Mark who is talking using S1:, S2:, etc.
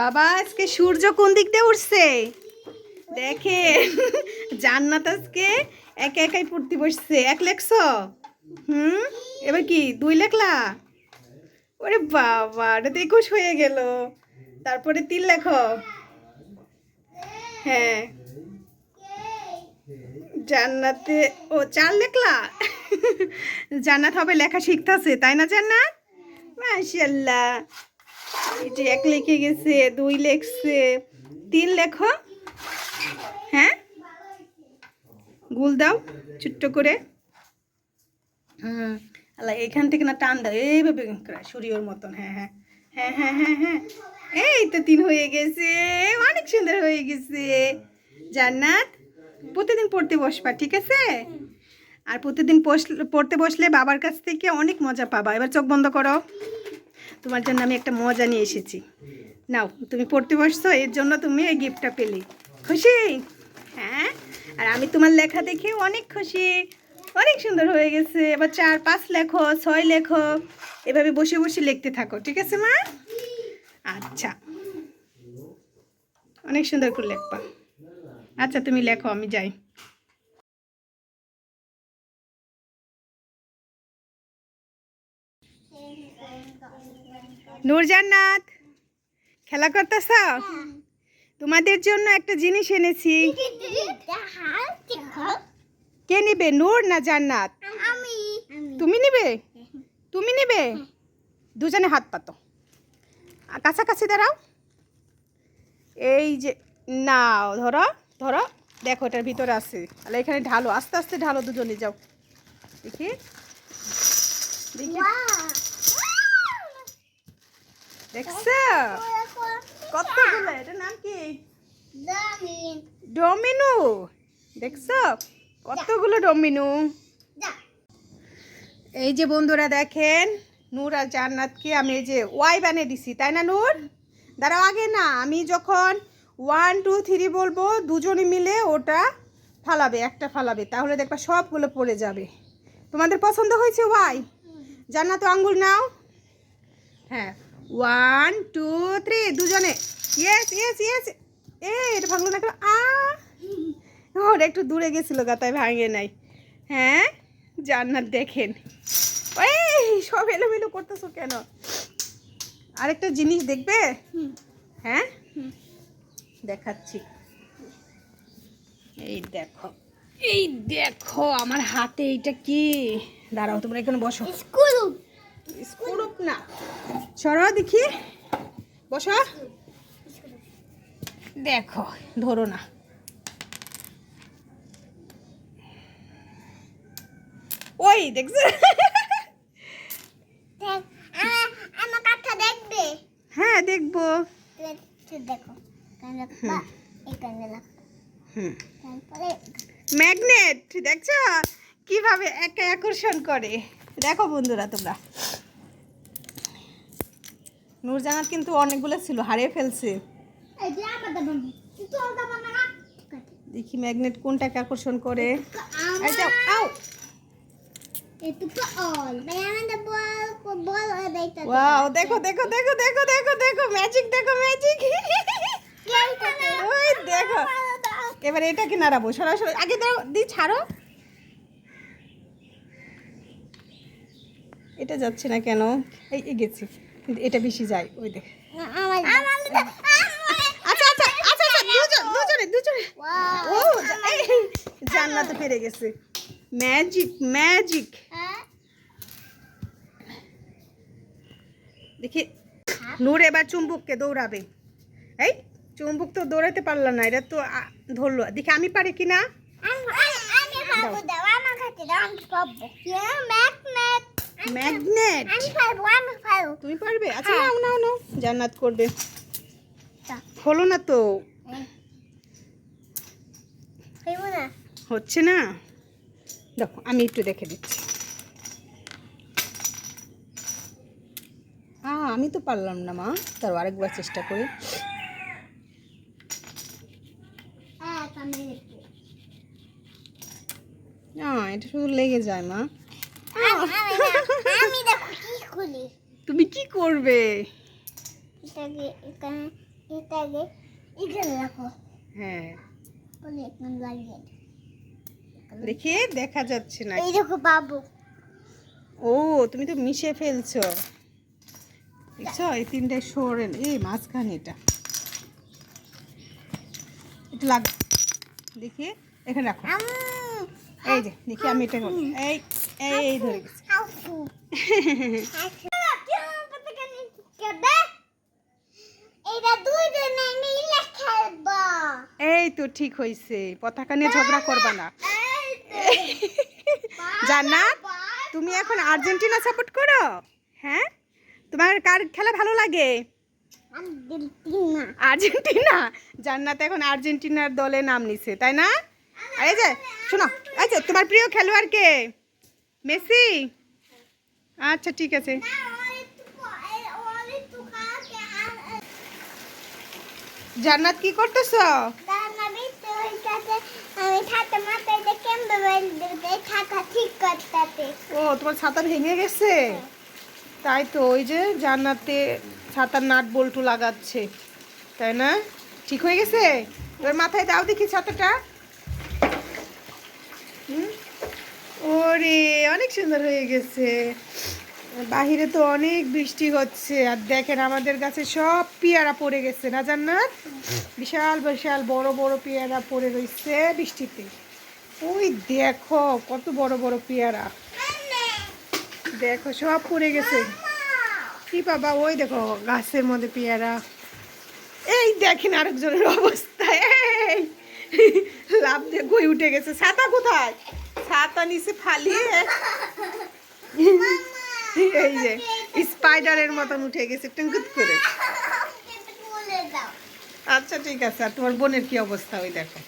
S1: বাবা আজকে সূর্য কোন দিক দিয়ে উঠছে দেখেন। জান্নাত আজকে একা একাই পড়তে বসছে। এক লেখছো? এবার কি 2 লেখলা? ওরে বাবা, এটা তো 21 হয়ে গেল। তারপরে 3 লেখো। হ্যাঁ, জান্নাতে ও 4 লেখলা। জান্নাত হবে লেখা শিখতেছে, তাই না জান্নাত? মাশাআল্লাহ। এই যে 1 লিখে গেছে, 2 লেখছে, 3 লেখো। হ্যাঁ, গুল দাও ছোট্ট করে। আল্লাহ, এখান থেকে না টান দাও এইভাবে সূর্যর মতন। হ্যাঁ হ্যাঁ হ্যাঁ হ্যাঁ হ্যাঁ হ্যাঁ, এই তো 3 হয়ে গেছে। অনেক সুন্দর হয়ে গেছে। জান্নাত, প্রতিদিন পড়তে বসবা, ঠিক আছে? আর প্রতিদিন পড়তে বসলে বাবার কাছ থেকে অনেক মজা পাবা। এবার চোখ বন্ধ করো। তোমার জন্য আমি একটা মজা নিয়ে এসেছি। নাও, তুমি পড়তে বসছো, এর জন্য তুমি এই গিফটটা পেলে। খুশি? হ্যাঁ। আর আমি তোমার লেখা দেখে অনেক খুশি। অনেক সুন্দর হয়ে গেছে। এবার 4, 5 লেখো, 6 লেখো। এভাবে বসে বসে লিখতে থাকো, ঠিক আছে মা? আচ্ছা, অনেক সুন্দর করে লেখবা। আচ্ছা, তুমি লেখো, আমি যাই। নূরজান্নাত, খেলা করতেছ? তোমাদের জন্য একটা জিনিস এনেছি। কে নিবে, নূর না জান্নাত? তুমি নিবে? তুমি নিবে? দুজনে হাত পাতো, কাছাকাছি দাঁড়াও। এই যে, নাও, ধরো ধরো। দেখো, এটার ভিতরে আছে। তাহলে এখানে ঢালো, আস্তে আস্তে ঢালো, দুজনে যাও। দেখি দেখি, দেখছো কতগুলো? এটার নাম কি? ডমিনো। দেখছো কতগুলো ডমিনো? এই যে বন্ধুরা দেখেন, নূর আর জান্নাতকে আমি এই যে ওয়াই বানিয়ে দিছি, তাই না নূর? দাঁড়াও, আগে না, আমি যখন 1, 2, 3 বলবো, দুজনে মিলে ওটা ফালাবে, একটা ফালাবে, তাহলে দেখবা সবগুলো পড়ে যাবে। তোমাদের পছন্দ হয়েছে ওয়াই? জান্নাত, আঙ্গুল নাও। হ্যাঁ, 1, 2, 3, দুজনে। Yes yes yes. এটা ভাঙলো না কেন? ওটা একটু দূরে গেছিলো গা, তাই ভাঙে নাই। হ্যাঁ, জান্নাত দেখেন, এই সব এলোমেলো করতেছো কেন? আরেকটা জিনিস দেখবে? হ্যাঁ, দেখাচ্ছি। এই দেখো, এই দেখো আমার হাতে এইটা কি? দাঁড়াও, তোমরা এখানে বসো। স্ক্রুপ না, সরো দেখি, বসো। দেখো, ধরো না। ওই দেখছো? হ্যাঁ, দেখবো। ম্যাগনেট, দেখছো কিভাবে একা আকর্ষণ করে? দেখো বন্ধুরা তোমরা, নূরজাহান কিন্তু অনেকগুলো ছিল, হারিয়ে ফেলছে। দেখি ম্যাগনেট কোনটাকে আকর্ষণ করে। ওয়াও, দেখো দেখো দেখো দেখো দেখো দেখো, ম্যাজিক দেখো, ম্যাজিক। ওই দেখো, এবার এটাকে নাড়াবো, সরাসরি আগে দাও, দি ছাড়ো। এটা যাচ্ছে না কেন? এই গেছি, কিন্তু এটা বেশি যায়। ওই দেখ। আচ্ছা আচ্ছা আচ্ছা আচ্ছা, দুজনে দুজনে। ও, জান্নাত তো পেরে গেছে। Magic magic. দেখি, নূর এবার চুম্বককে দৌড়াবে। এই চুম্বক তো দৌড়াতে পারলো না, এটা তো ধরলো। দেখি আমি পারি কিনা। ম্যাগনেট, তুমি পারবে? আচ্ছা, নাও নাও নাও, জান্নাত করবে। হলো না তো, হচ্ছে না। দেখো, আমি একটু দেখে দিচ্ছি। আমি তো পারলাম না মা, তার আরেকবার চেষ্টা করি। এটা শুধু লেগে যায় মা। তুমি কি করবে?
S2: এটাকে এখানে এটাকে এখানে রাখো
S1: হ্যাঁ
S2: বলে এখানে লাগিয়ে
S1: দেখি দেখা যাচ্ছে না
S2: এই দেখো বাবু
S1: ও তুমি তো মিশে ফেলছো দেখছো এই তিনটে সরেন এই মাঝখানে এটা একটু লাগ দেখি এখানে রাখো এই যে দেখি আমি এটা করি এই এই ধরে গেছি
S2: হাসু এটা দুই জনে মিলে খেলবো
S1: এই তো ঠিক হয়েছে পতাকা নিয়ে ঝগড়া করবা না জান্নাত তুমি এখন আর্জেন্টিনা সাপোর্ট করো হ্যাঁ তোমার কার খেলা ভালো লাগে আর্জেন্টিনা জান্নাত এখন আর্জেন্টিনার দলে নাম নিছে তাই না আর এই যে শোনো এই যে তোমার প্রিয় খেলোয়াড় কে মেসি আচ্ছা ঠিক আছে জান্নাত কি করতেছো ও তোমার ছাতা ভেঙে গেছে তাই তো ওই যে জান্নাতে ছাতার নাট বল্টু লাগাচ্ছে তাই না ঠিক হয়ে গেছে এবার মাথায় দাও দেখি ছাতাটা ওরে অনেক সুন্দর হয়ে গেছে বাহিরে তো অনেক বৃষ্টি হচ্ছে আর দেখেন আমাদের গাছে সব পেয়ারা পড়ে গেছে না জান্নাত বিশাল বিশাল বড় বড় পেয়ারা পড়ে রয়েছে বৃষ্টিতে ওই দেখো কত বড় বড় পেয়ারা দেখো সব পড়ে গেছে কি বাবা ওই দেখো গাছের মধ্যে পেয়ারা এই দেখেন আরেকজনের অবস্থা এই লাভ দিয়ে গই উঠে গেছে ছাতা কোথায় ছাতা নিচে ফালিয়ে এই যে স্পাইডারের মতন উঠে গেছে টুঙ্কুত করে আচ্ছা ঠিক আছে আর তোমার বোনের কি অবস্থা ওই দেখো